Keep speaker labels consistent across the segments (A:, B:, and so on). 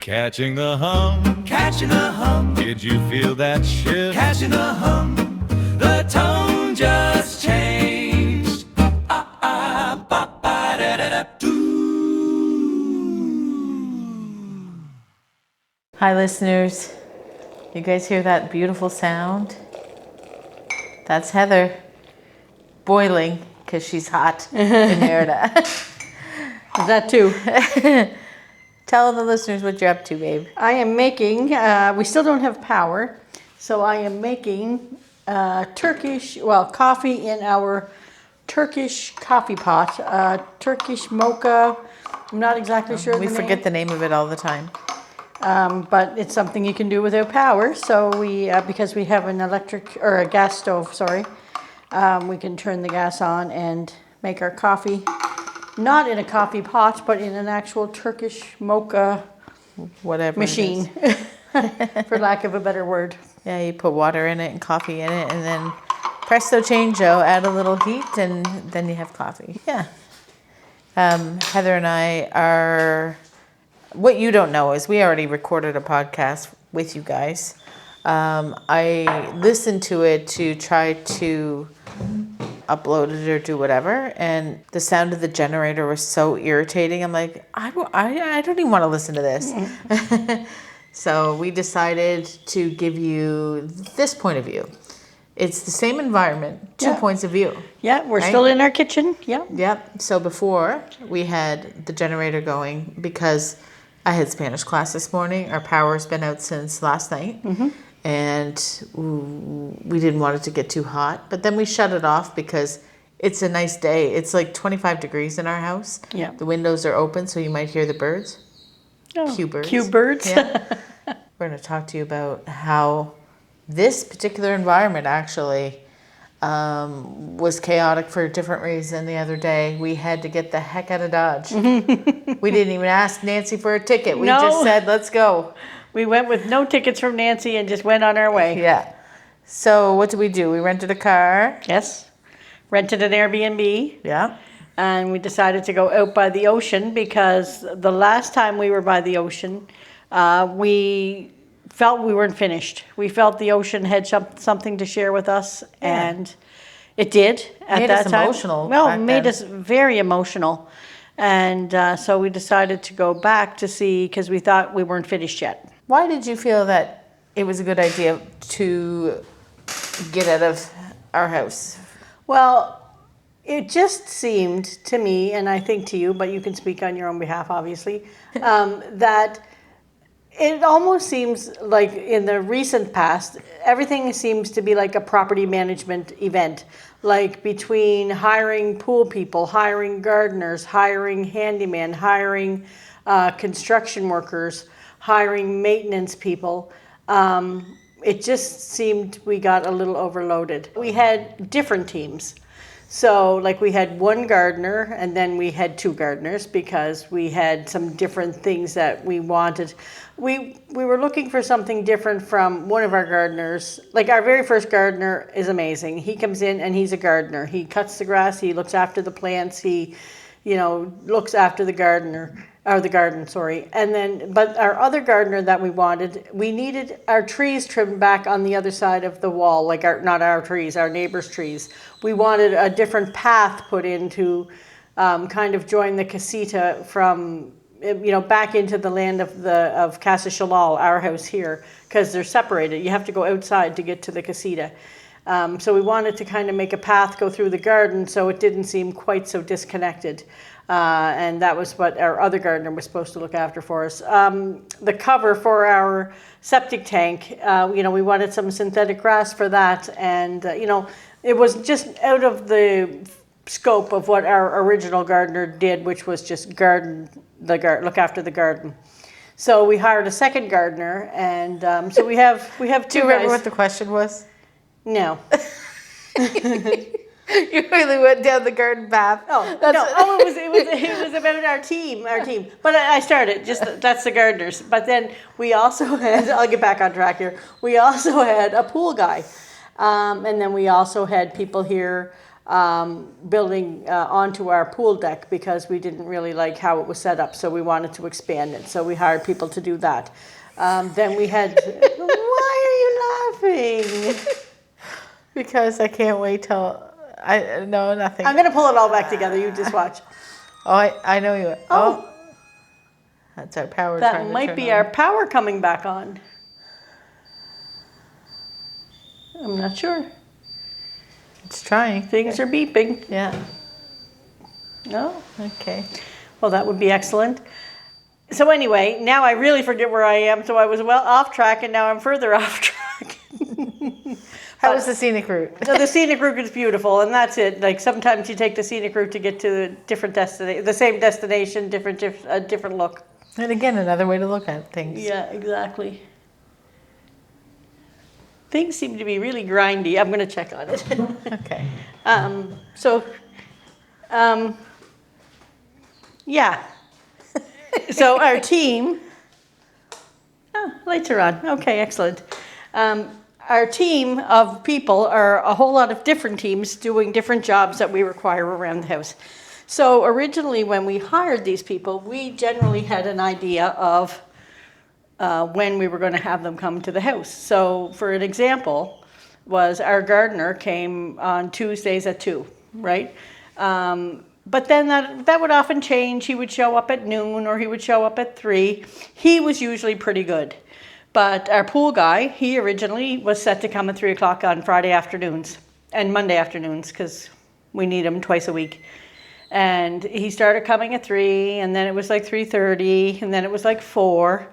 A: Catching the hum,
B: Catching the hum,
A: did you feel that shift?
B: catching the hum. The tone just changed.
C: Hi, listeners. You guys hear that beautiful sound? That's Heather boiling because she's hot in Merida.
D: That too.
C: Tell the listeners what you're up to, babe.
D: I am making, we still don't have power, so I am making coffee in our Turkish coffee pot, Turkish mocha. I'm not exactly sure
C: We
D: the
C: forget
D: name,
C: the name of it all the time.
D: but it's something you can do without power. So we, because we have an electric or a gas stove, we can turn the gas on and make our coffee. Not in a coffee pot, but in an actual Turkish mocha
C: Whatever
D: machine,
C: it is.
D: for lack of a better word.
C: Yeah, you put water in it and coffee in it, and then presto changeo, add a little heat, and then you have coffee. Yeah. Heather and I are. What you don't know is we already recorded a podcast with you guys. I listened to it to try to upload it or do whatever, and the sound of the generator was so irritating. I'm like, I don't even want to listen to this. So we decided to give you this point of view. It's the same environment, two
D: Yeah.
C: points of view.
D: Yeah, we're
C: Right?
D: still in our kitchen. Yeah.
C: Yep. So before we had the generator going because I had Spanish class this morning. Our power's been out since last night. And we didn't want it to get too hot. But then we shut it off because it's a nice day. It's like 25 degrees in our house.
D: Yeah.
C: The windows are open, so you might hear the birds.
D: Oh,
C: Cue birds.
D: Cue birds.
C: Yeah. We're going to talk to you about how this particular environment actually was chaotic for a different reason the other day. We had to get the heck out of Dodge. We didn't even ask Nancy for a ticket. We
D: No.
C: just said, let's go.
D: We went with no tickets from Nancy and just went on our way.
C: Yeah. So what did we do? We rented a car.
D: Yes. Rented an Airbnb,
C: Yeah.
D: and we decided to go out by the ocean because the last time we were by the ocean, we felt we weren't finished. We felt the ocean had something to share with us, and it did at
C: Made
D: that
C: us
D: time.
C: emotional
D: No,
C: back
D: made
C: then.
D: us very emotional. And so we decided to go back to see, because we thought we weren't finished yet.
C: Why did you feel that it was a good idea to get out of our house?
D: Well, it just seemed to me, and I think to you, but you can speak on your own behalf, obviously, that it almost seems like in the recent past, everything seems to be like a property management event, like between hiring pool people, hiring gardeners, hiring handyman, hiring construction workers, hiring maintenance people. It just seemed we got a little overloaded. We had different teams. So like we had one gardener and then we had two gardeners because we had some different things that we wanted. We were looking for something different from one of our gardeners. Like our very first gardener is amazing. He comes in and he's a gardener. He cuts the grass, he looks after the plants, he, looks after the garden, sorry. And then, but our other gardener that we needed our trees trimmed back on the other side of the wall, like not our trees, our neighbor's trees. We wanted a different path put in to kind of join the casita from, back into the land of Casa Shalal, our house here, because they're separated. You have to go outside to get to the casita. So we wanted to kind of make a path go through the garden so it didn't seem quite so disconnected. And that was what our other gardener was supposed to look after for us. The cover for our septic tank, we wanted some synthetic grass for that. And, it was just out of the scope of what our original gardener did, which was just look after the garden. So we hired a second gardener, and so we have two
C: Do you remember
D: guys.
C: what the question was?
D: No.
C: You really went down the garden path.
D: It was about our team. But I started, that's the gardeners. But then we also had, I'll get back on track here, we also had a pool guy. And then we also had people here building onto our pool deck because we didn't really like how it was set up, so we wanted to expand it. So we hired people to do that. Then we had. Why are you laughing?
C: Because I can't wait till no, nothing.
D: I'm gonna pull it all back together. You just watch.
C: Oh, I know you. Oh, that's our power.
D: That
C: trying to
D: might
C: turn
D: be
C: on.
D: our power coming back on. I'm not sure.
C: It's trying.
D: Things are beeping.
C: Yeah.
D: No?
C: Okay.
D: Well, that would be excellent. So anyway, now I really forget where I am. So I was well off track, and now I'm further off track.
C: How was the scenic route?
D: So the scenic route is beautiful, and that's it. Like sometimes you take the scenic route to get to a different destination, the same destination, different look.
C: And again, another way to look at things.
D: Yeah, exactly. Things seem to be really grindy. I'm going to check on it.
C: Okay.
D: Yeah. So our team. Oh, lights are on. Okay, excellent. Our team of people are a whole lot of different teams doing different jobs that we require around the house. So originally, when we hired these people, we generally had an idea of when we were going to have them come to the house. So for an example, was our gardener came on Tuesdays at 2, right? But then that would often change. He would show up at noon or he would show up at 3. He was usually pretty good. But our pool guy, he originally was set to come at 3 o'clock on Friday afternoons and Monday afternoons because we need him twice a week. And he started coming at 3, and then it was like 3:30, and then it was like 4,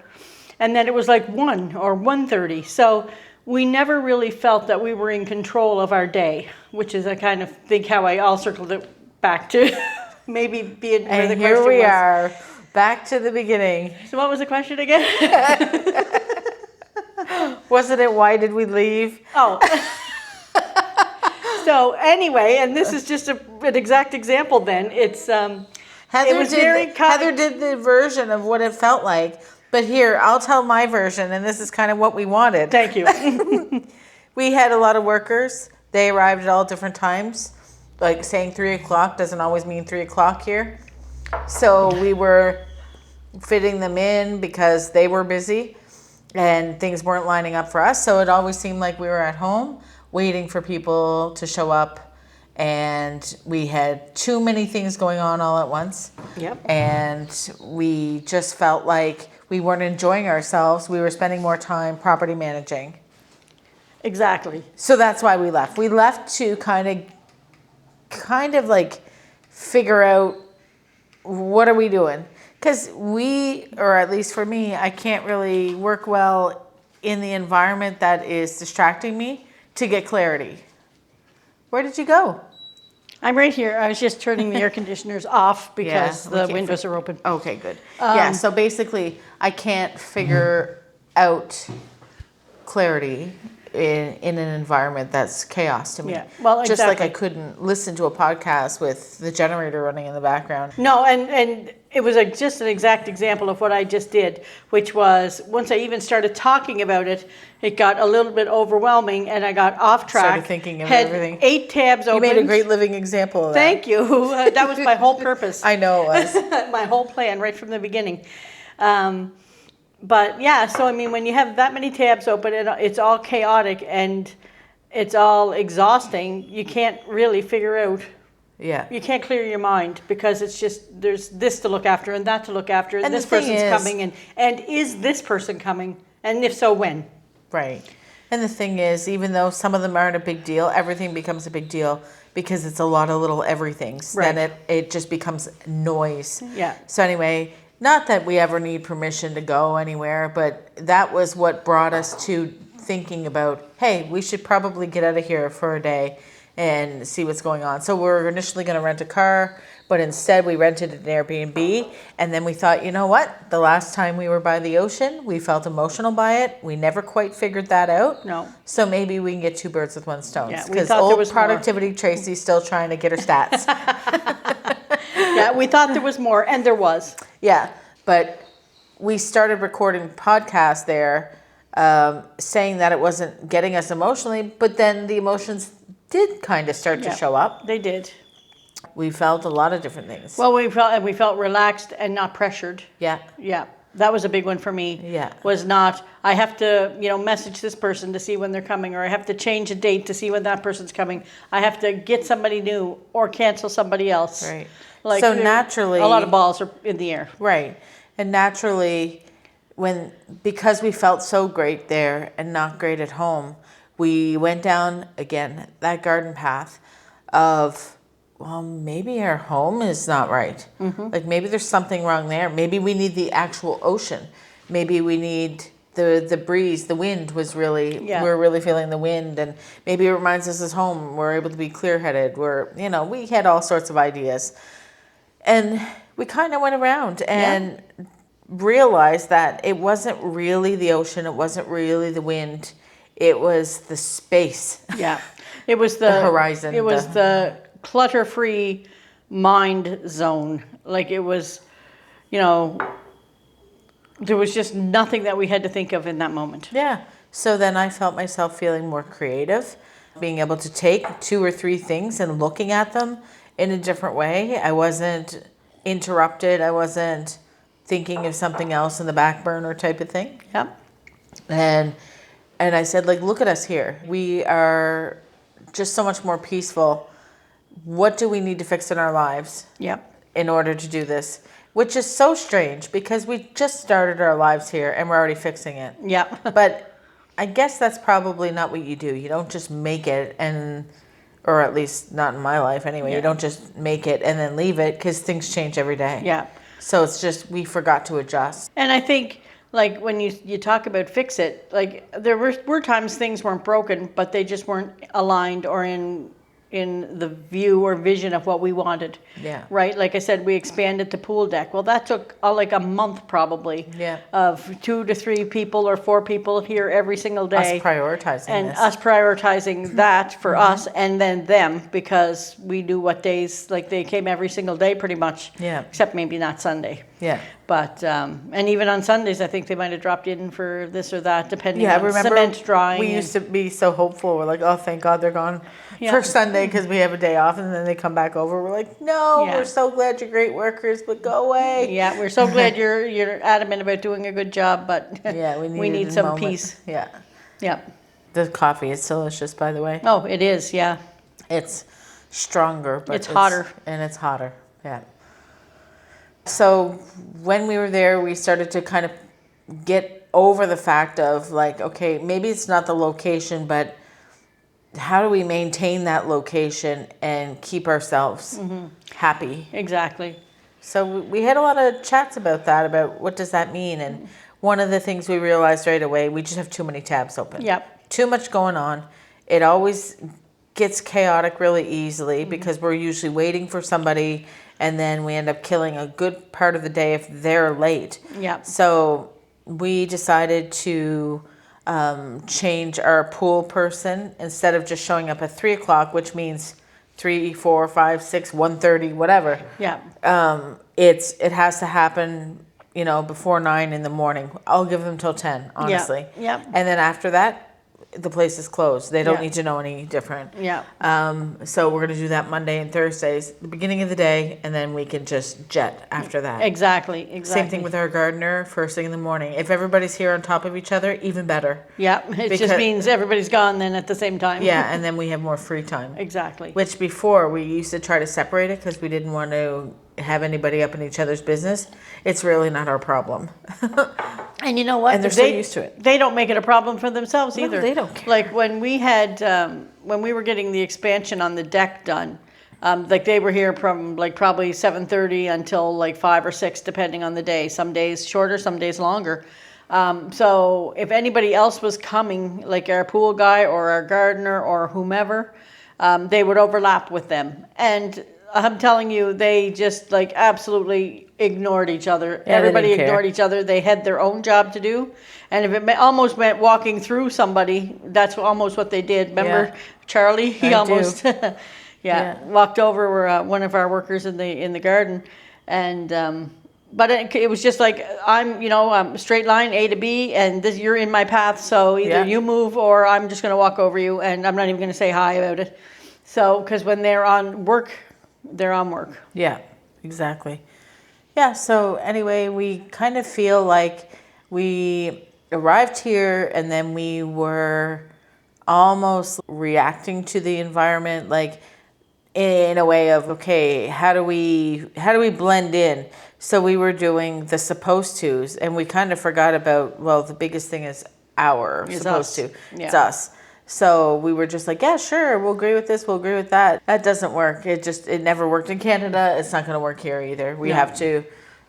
D: and then it was like 1 or 1:30. So we never really felt that we were in control of our day, which is I kind of think how I all circled it back to maybe being where the
C: And
D: question
C: here we
D: was.
C: are, back to the beginning.
D: So what was the question again?
C: Wasn't it why did we leave?
D: Oh. So anyway, and this is just an exact example then. It's
C: Heather did the version of what it felt like. But here, I'll tell my version, and this is kind of what we wanted.
D: Thank you.
C: We had a lot of workers. They arrived at all different times. Like saying 3 o'clock doesn't always mean 3 o'clock here. So we were fitting them in because they were busy and things weren't lining up for us. So it always seemed like we were at home waiting for people to show up. And we had too many things going on all at once.
D: Yep.
C: And we just felt like we weren't enjoying ourselves. We were spending more time property managing.
D: Exactly.
C: So that's why we left. We left to kind of like figure out what are we doing? Because or at least for me, I can't really work well in the environment that is distracting me to get clarity. Where did you go?
D: I'm right here. I was just turning the air conditioners off because
C: we
D: the
C: can't
D: windows are open.
C: Okay, good. Yeah, so basically, I can't figure out clarity in an environment that's chaos to me.
D: Yeah, well,
C: Just like I
D: exactly.
C: couldn't listen to a podcast with the generator running in the background.
D: No, and it was just an exact example of what I just did, which was once I even started talking about it, it got a little bit overwhelming and I got off track.
C: Started thinking of
D: had
C: everything.
D: 8 tabs
C: You
D: open.
C: made a great living example of that.
D: Thank you. That was my whole purpose.
C: I know it was.
D: My whole plan right from the beginning. But yeah, so I mean, when you have that many tabs open, it's all chaotic and it's all exhausting. You can't really figure out.
C: Yeah.
D: You can't clear your mind because it's just there's this to look after and that to look after and
C: And
D: this
C: the thing
D: person's
C: is-
D: coming and is this person coming and if so when?
C: Right. And the thing is, even though some of them aren't a big deal, everything becomes a big deal because it's a lot of little everythings.
D: Right.
C: Then it just becomes noise.
D: Yeah.
C: So anyway, not that we ever need permission to go anywhere, but that was what brought us to thinking about, hey, we should probably get out of here for a day and see what's going on. So we were initially going to rent a car, but instead we rented an Airbnb. And then we thought, you know what? The last time we were by the ocean, we felt emotional by it. We never quite figured that out.
D: No.
C: So maybe we can get 2 birds with one stone.
D: Yeah, we
C: Because
D: thought there
C: old
D: was more.
C: productivity Tracy's still trying to get her stats.
D: Yeah, we thought there was more and there was.
C: Yeah, but we started recording podcasts there saying that it wasn't getting us emotionally, but then the emotions did kind of start to
D: Yeah.
C: show up.
D: They did.
C: We felt a lot of different things.
D: Well, we felt relaxed and not pressured.
C: yeah.
D: Yeah, that was a big one for me.
C: Yeah.
D: Was not, I have to, message this person to see when they're coming, or I have to change a date to see when that person's coming. I have to get somebody new or cancel somebody else.
C: Right.
D: Like,
C: So naturally,
D: a lot of balls are in the air.
C: Right. And naturally, because we felt so great there and not great at home, we went down again that garden path of, well, maybe our home is not right. Like maybe there's something wrong there. Maybe we need the actual ocean. Maybe we need the breeze. The wind was really, we're really feeling the wind, and maybe it reminds us of home. We're able to be clear-headed. We had all sorts of ideas. And we kind of went around and realized that it wasn't really the ocean. It wasn't really the wind. It was the space.
D: Yeah. It was the
C: horizon,
D: It was the clutter-free mind zone. Like it was, there was just nothing that we had to think of in that moment.
C: Yeah. So then I felt myself feeling more creative, being able to take 2 or 3 things and looking at them in a different way. I wasn't interrupted. I wasn't thinking of something else in the back burner type of thing.
D: Yep.
C: And I said, like, look at us here. We are just so much more peaceful. What do we need to fix in our lives
D: Yep.
C: in order to do this? Which is so strange because we just started our lives here and we're already fixing it.
D: Yep.
C: But I guess that's probably not what you do. You don't just make it or at least not in my life anyway.
D: Yeah.
C: You don't just make it and then leave it because things change every day.
D: Yeah.
C: So it's just we forgot to adjust.
D: And I think, like, when you talk about fix it, like, there were times things weren't broken, but they just weren't aligned or in the view or vision of what we wanted.
C: Yeah.
D: Right? Like I said, we expanded the pool deck. Well, that took like a month probably.
C: Yeah.
D: Of 2 to 3 people or 4 people here every single day.
C: Us prioritizing
D: And
C: this.
D: us prioritizing that for us and then them, because we knew what days, like they came every single day pretty much.
C: Yeah.
D: Except maybe not Sunday.
C: Yeah.
D: But, and even on Sundays, I think they might have dropped in for this or that, depending
C: Yeah,
D: on
C: remember
D: cement drying.
C: we used to be so hopeful. We're like, oh, thank God they're gone for Sunday because we have a day off, and then they come back over. We're like, no,
D: Yeah.
C: we're so glad you're great workers, but go away.
D: Yeah, we're so glad you're adamant about doing a good job, but
C: Yeah,
D: we need
C: a
D: some
C: moment.
D: peace.
C: Yeah.
D: Yeah.
C: The coffee is delicious, by the way.
D: Oh, it is, yeah.
C: It's stronger, but
D: It's hotter.
C: And it's hotter, yeah. So when we were there, we started to kind of get over the fact of like, okay, maybe it's not the location, but how do we maintain that location and keep ourselves happy?
D: Exactly.
C: So we had a lot of chats about that, about what does that mean? And one of the things we realized right away, we just have too many tabs open.
D: Yep.
C: Too much going on. It always gets chaotic really easily because we're usually waiting for somebody, and then we end up killing a good part of the day if they're late.
D: Yep.
C: So we decided to change our pool person. Instead of just showing up at 3 o'clock, which means 3, 4, 5, 6, 1:30, whatever.
D: Yeah.
C: It has to happen, before 9 in the morning. I'll give them till 10, honestly.
D: Yep.
C: And then after that, the place is closed. They don't
D: Yeah.
C: need to know any different.
D: Yeah.
C: So we're going to do that Monday and Thursdays, the beginning of the day, and then we can just jet after that.
D: Exactly.
C: Same thing with our gardener, first thing in the morning. If everybody's here on top of each other, even better.
D: Yeah, it just
C: Because-
D: means everybody's gone then at the same time.
C: Yeah, and then we have more free time.
D: Exactly.
C: Which before we used to try to separate it because we didn't want to have anybody up in each other's business. It's really not our problem.
D: And you know what?
C: And they're so used to it.
D: They don't make it a problem for themselves
C: No,
D: either.
C: they don't care.
D: Like when we had, when we were getting the expansion on the deck done, like they were here from like probably 7:30 until like 5 or 6, depending on the day. Some days shorter, some days longer. So if anybody else was coming, like our pool guy or our gardener or whomever, they would overlap with them. And I'm telling you, they just like absolutely ignored each other.
C: they
D: Everybody
C: didn't care.
D: ignored each other. They had their own job to do. And if it almost meant walking through somebody, that's almost what they did. Remember
C: Yeah.
D: Charlie? He
C: I do.
D: almost
C: Yeah.
D: walked over one of our workers in the garden. And but it was just like, I'm straight line A to B, and this, you're in my path, so either
C: Yeah.
D: you move or I'm just going to walk over you, and I'm not even going to say hi about it. So, because when they're on work, they're on work.
C: Yeah, exactly. Yeah, so anyway, we kind of feel like we arrived here and then we were almost reacting to the environment, like in a way of, okay, how do we blend in? So we were doing the supposed tos, and we kind of forgot about, well, the biggest thing is
D: It's
C: supposed
D: us.
C: to.
D: Yeah.
C: It's us. So we were just like, yeah, sure, we'll agree with this, we'll agree with that. That doesn't work. It never worked in Canada. It's not going to work here either. We
D: No.
C: have to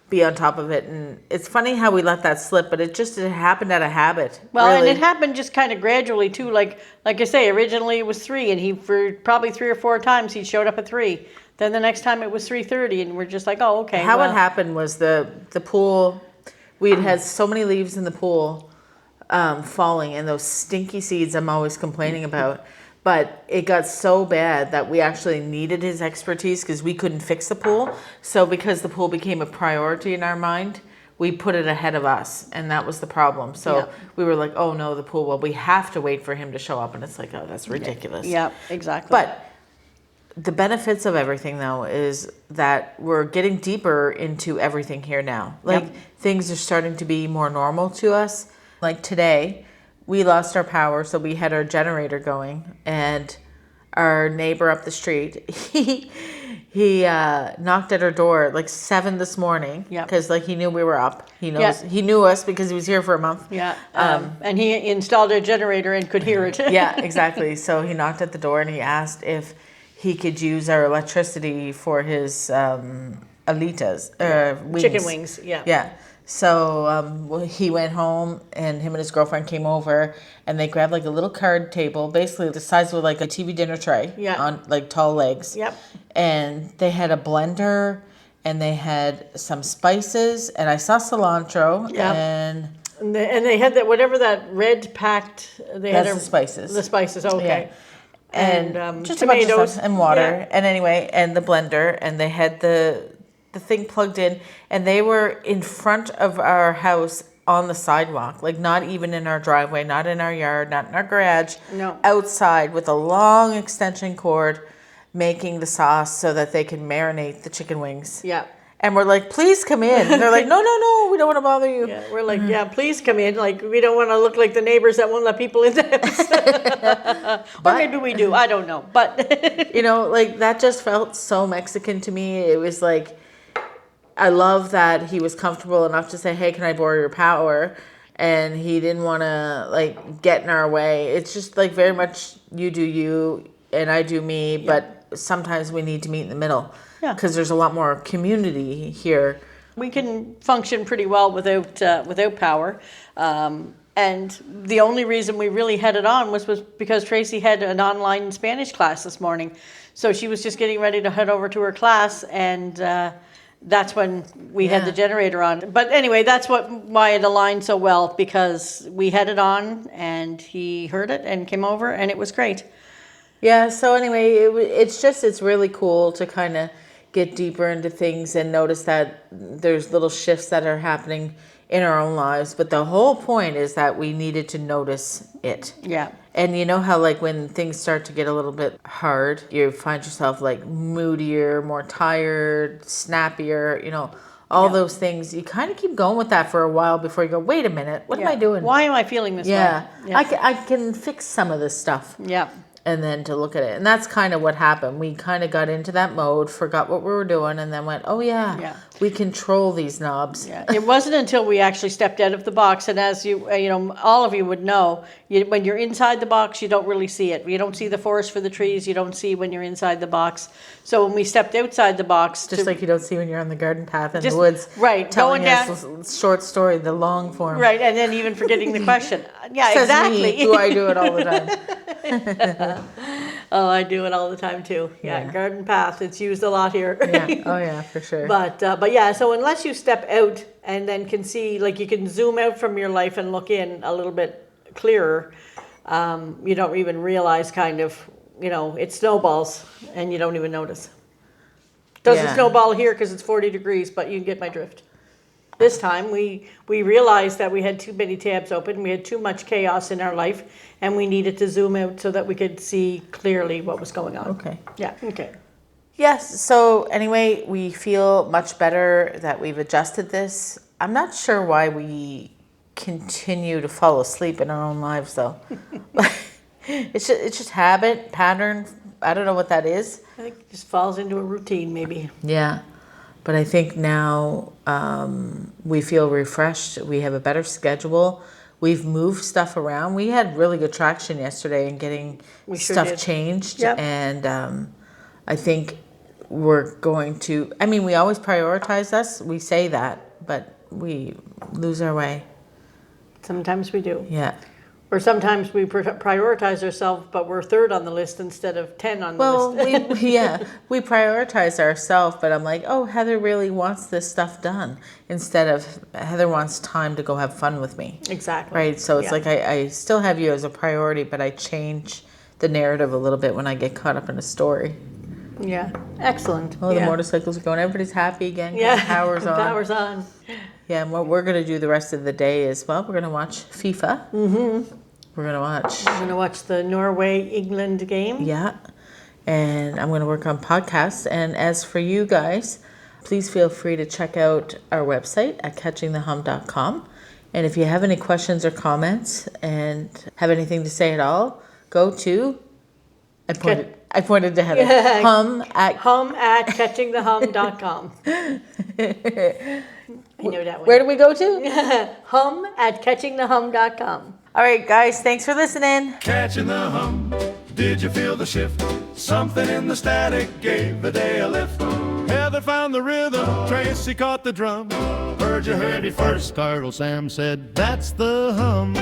C: be on top of it. And it's funny how we let that slip, but it happened out of habit.
D: Well,
C: really.
D: and it happened just kind of gradually too. Like I say, originally it was 3, and he for probably 3 or 4 times he showed up at 3. Then the next time it was 3:30, and we're just like, oh, okay.
C: How
D: well.
C: it happened was the pool, we had so many leaves in the pool falling, and those stinky seeds I'm always complaining about. But it got so bad that we actually needed his expertise because we couldn't fix the pool. So because the pool became a priority in our mind, we put it ahead of us, and that was the problem. So
D: Yeah.
C: we were like, oh no, the pool, well, we have to wait for him to show up. And it's like, oh, that's ridiculous.
D: Yeah, exactly.
C: But the benefits of everything, though, is that we're getting deeper into everything here now. Like,
D: Yep.
C: things are starting to be more normal to us. Like today, we lost our power, so we had our generator going, and our neighbor up the street, he knocked at our door at like 7 this morning.
D: Yep.
C: Because like he knew we were up. He knows
D: Yeah.
C: he knew us because he was here for a month.
D: yeah, and he installed a generator and could hear it.
C: Yeah, exactly. So he knocked at the door and he asked if he could use our electricity for his alitas, wings.
D: Chicken wings. Yeah.
C: Yeah. So well, he went home, and him and his girlfriend came over, and they grabbed like a little card table, basically the size of like a TV dinner tray,
D: Yeah.
C: on like tall legs.
D: Yep.
C: And they had a blender, and they had some spices, and I saw cilantro,
D: Yep.
C: and
D: And they had that whatever that red packed. They
C: that's
D: had
C: the spices.
D: The spices. Okay.
C: Yeah. And just a bunch of
D: tomatoes
C: stuff, and water,
D: Yeah.
C: and anyway, and the blender, and they had the thing plugged in, and they were in front of our house on the sidewalk, like not even in our driveway, not in our yard, not in our garage,
D: No.
C: outside with a long extension cord, making the sauce so that they can marinate the chicken wings.
D: Yeah.
C: And we're like, please come in. And they're like, no, we don't want to bother you.
D: Yeah, we're like, yeah, please come in. Like, we don't want to look like the neighbors that won't let people in the house. Or maybe we do. I don't know. But
C: You know, like that just felt so Mexican to me. It was like, I love that he was comfortable enough to say, hey, can I borrow your power? And he didn't want to like get in our way. It's just like very much you do you and I do me, but sometimes we need to meet in the middle.
D: Yeah.
C: Because there's a lot more community here.
D: we can function pretty well without power. And the only reason we really had it on was because Tracy had an online Spanish class this morning. So she was just getting ready to head over to her class, and that's when we had the generator on. But anyway, that's why it aligned so well, because we had it on and he heard it and came over, and it was great.
C: Yeah, so anyway, it's really cool to kind of get deeper into things and notice that there's little shifts that are happening in our own lives. But the whole point is that we needed to notice it.
D: Yeah.
C: And you know how like when things start to get a little bit hard, you find yourself like moodier, more tired, snappier, you know, all those things. You kind of keep going with that for a while before you go, wait a minute, what am I doing?
D: Why am I feeling this
C: Yeah,
D: way?
C: I can fix some of this stuff.
D: Yeah.
C: And then to look at it. And that's kind of what happened. We kind of got into that mode, forgot what we were doing, and then went, oh yeah. We control these knobs.
D: Yeah. It wasn't until we actually stepped out of the box, and as you know, all of you would know, when you're inside the box, you don't really see it. You don't see the forest for the trees. You don't see when you're inside the box. So when we stepped outside the box,
C: Just like you don't see when you're on the garden path in
D: Just-
C: the woods.
D: right,
C: Telling
D: going
C: us a short story, the long form.
D: right, and then even forgetting the question. Yeah,
C: Says
D: exactly.
C: me, who I do it all the time.
D: Oh, I do it all the time too. Yeah, garden path. It's used a lot here.
C: Yeah. Oh yeah, for sure.
D: But yeah, so unless you step out and then can see, like you can zoom out from your life and look in a little bit clearer, you don't even realize kind of, it snowballs and you don't even notice. Doesn't
C: Yeah.
D: snowball here because it's 40 degrees, but you can get my drift. this time. We realized that we had too many tabs open. We had too much chaos in our life, and we needed to zoom out so that we could see clearly what was going on.
C: Okay.
D: Yeah, okay.
C: Yes, so anyway, we feel much better that we've adjusted this. I'm not sure why we continue to fall asleep in our own lives, though. It's just habit, pattern. I don't know what that is.
D: I think it just falls into a routine, maybe.
C: Yeah, but I think now we feel refreshed. We have a better schedule. We've moved stuff around. We had really good traction yesterday in getting stuff changed.
D: Yep.
C: And I think we're going to, I mean, we always prioritize us. We say that, but we lose our way.
D: Sometimes we do.
C: Yeah.
D: Or sometimes we prioritize ourselves, but we're third on the list instead of 10 on the
C: Well,
D: list.
C: we prioritize ourselves, but I'm like, oh, Heather really wants this stuff done, instead of Heather wants time to go have fun with me.
D: Exactly.
C: Right. So it's
D: Yeah.
C: like I still have you as a priority, but I change the narrative a little bit when I get caught up in a story.
D: Yeah, excellent.
C: Oh, the
D: Yeah.
C: motorcycles are going. Everybody's happy again.
D: Yeah,
C: Power's on.
D: Power's on.
C: Yeah, and what we're going to do the rest of the day is, well, we're going to watch FIFA. Mm-hmm. We're going to watch.
D: I'm going to watch the Norway-England game.
C: Yeah. And I'm going to work on podcasts. And as for you guys, please feel free to check out our website at catchingthehum.com. And if you have any questions or comments and have anything to say at all, go to, I pointed to Heather, hum at
D: catchingthehum.com. I know that one.
C: Where do we go to?
D: Hum at catchingthehum.com.
C: All right, guys, thanks for listening.
A: Catching the hum. Did you feel the shift? Something in the static gave the day a lift. Heather found the rhythm. Tracy caught the drum. Heard you heard it first. Carl Sam said, that's the hum.